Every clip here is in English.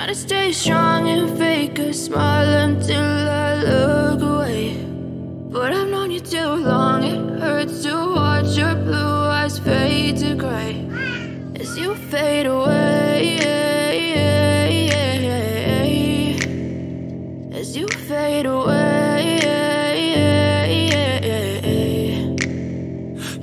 trying to stay strong and fake a smile until I look away. But I've known you too long, it hurts to watch your blue eyes fade to gray as you fade away, as you fade away.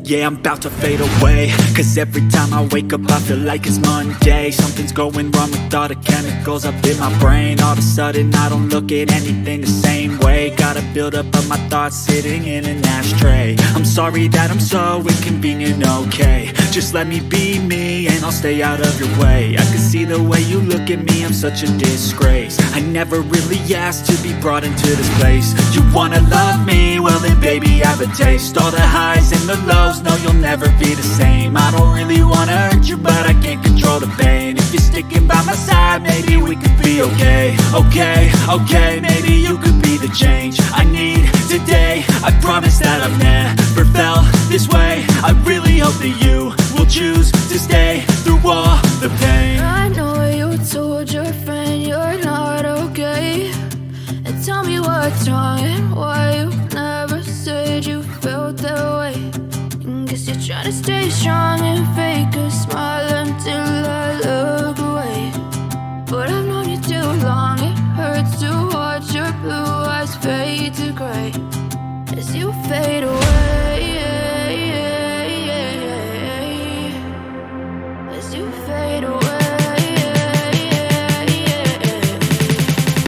Yeah, I'm about to fade away, cause every time I wake up I feel like it's Monday. Something's going wrong with all the chemicals up in my brain. All of a sudden I don't look at anything the same way. Gotta build up of my thoughts sitting in an ashtray. I'm sorry that I'm so inconvenient, okay. Just let me be me and I'll stay out of your way. I can see the way you look at me, I'm such a disgrace. I never really asked to be brought into this place. You wanna love me? Well then baby have a taste. All the highs and the lows, no, you'll never be the same. I don't really wanna hurt you, but I can't control the pain. If you're sticking by my side, maybe we could be okay. Okay, maybe you could be the change I need today. I promise that I've never felt this way. I really hope that you will choose to stay through all the pain. I know you told your friend you're not okay, and tell me what's wrong and why you never said you felt that way. Guess you're trying to stay strong and fake a smile until I look away.